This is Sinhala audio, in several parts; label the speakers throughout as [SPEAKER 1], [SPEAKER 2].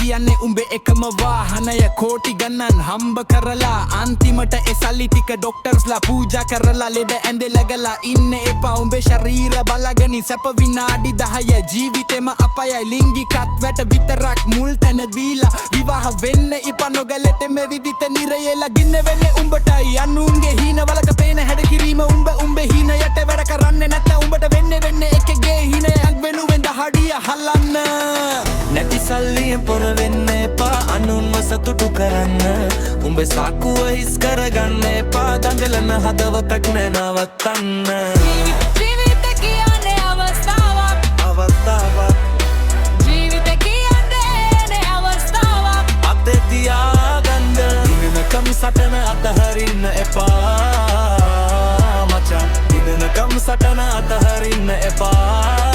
[SPEAKER 1] කියන්නේ උඹේ එකම වාහනය කෝටි ගණන් හම්බ කරලා අන්තිමට ඒ සල්ලි ටික ඩොක්ටර්ස්ලා පූජා කරලා ලෙඩ ඇඳේ läගලා ඉන්න එපා උඹේ ශරීර බලගනි සැප විනාඩි 10 ජීවිතේම අපයයි ලිංගිකත් වැට විතරක් මුල් තැන දීලා විවාහ වෙන්න ඉපා නොගලෙට මේ විදිත නිරයලා ගින්න වෙන්නේ උඹටයි අනුන්ගේ හීනවලක පේන හැඩ කිරීම උඹේ හීනයට වැඩ කරන්නේ නැත්නම් උඹට වෙන්නේ එකගේ හීනයක් වෙනුවෙන් දහඩිය හලන්න නැති සල්ලියෙන් පොර වෙන්න එපා අනුන්ව සතුටු කරන්න උඹේ සාකුව හිස් කරගන්න එපා දඟලන හදවතක් නැනවත්තන්න
[SPEAKER 2] ජීවිත කියන්නේ අවස්ථාවක් ජීවිත කියන්නේ අවස්ථාවක්
[SPEAKER 1] අතේ තියාගන්න දිනනකම් සටන අතහරින්න එපා මචං දිනනකම් සටන අතහරින්න එපා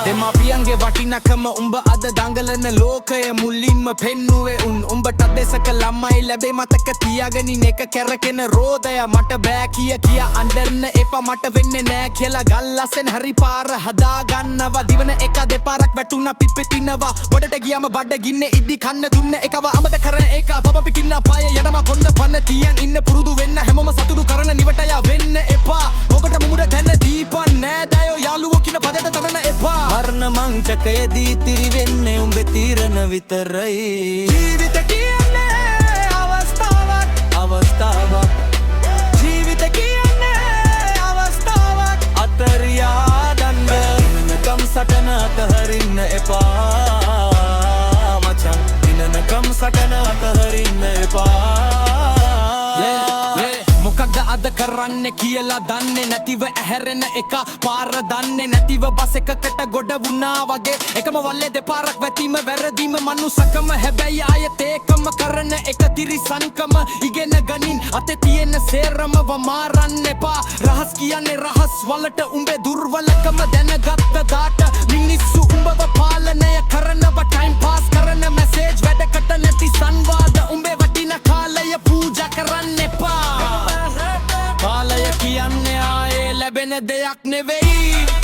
[SPEAKER 1] දෙමාපියන්ගේ වටිනකම උඹ අද දඟලන ලෝකය මුලින්ම පෙන්නුවේ උඹට දෙසක ළමයි ලැබේ මතක තියාගනින් එක කැරකෙන රෝදය මට බෑ කිය අඬන්න එපා මට වෙන්නේ නෑ කියලා ගල්ලසෙන් හරි පාර හදාගන්නවා දිවන එක දෙපාරක් වැටුණා පිප්පෙතිනවා බඩට ගියාම බඩ ගින්නේ ඉදි කන්න දුන්න එකව අමත කරන එක බබ පිටින්න පාය යනම කොන්න පන්න තියන් ඉන්න පුරුදු වෙන්න හැමෝම සතුටු කරන නිවටය වෙන්න එපා ඔබට මුමුද දැන දීපන් නෑ දයෝ යාළුවෝ කින පදයට තරන එපා මරණ මංචකයේදී තිරි වෙන්නේ උඹේ තීරණ විතරයි ජීවිත කියන්නේ අවස්ථාවක් ජීවිත කියන්නේ අවස්ථාවක් අතරියා දන්න දිනනකම් සටන අතහරින්න එපා මචං දිනනකම් සටන අතහරින්න එපා මොකක්ද අද කරන්නේ කියලා දන්නේ නැතිව ඇහැරෙන එක පාර දන්නේ නැතිව බස් එකකට ගොඩ වුණා වගේ එකම වල්ලේ දෙපාරක් වැටීම වැරදීම මනුස්සකම හැබැයි ආයෙත් ඒකම කරන එක තිරිසන්කම ඉගෙන ගනින් අතේ තියෙන සේරම වමාරන්න එපා රහස් කියන්නේ රහස් වලට උඹේ දුර්වලකම දැනගත්ත දාට මිනිස්සු උඹව පාලනය කරනවා ටයිම් පාස් කරන මැසේජ් වැඩකට නැති සංවාද උඹේ වටින කාලය පූජා කරන්න එපා කාලය කියන්නේ ආයේ ලැබෙන දෙයක් නෙවෙයි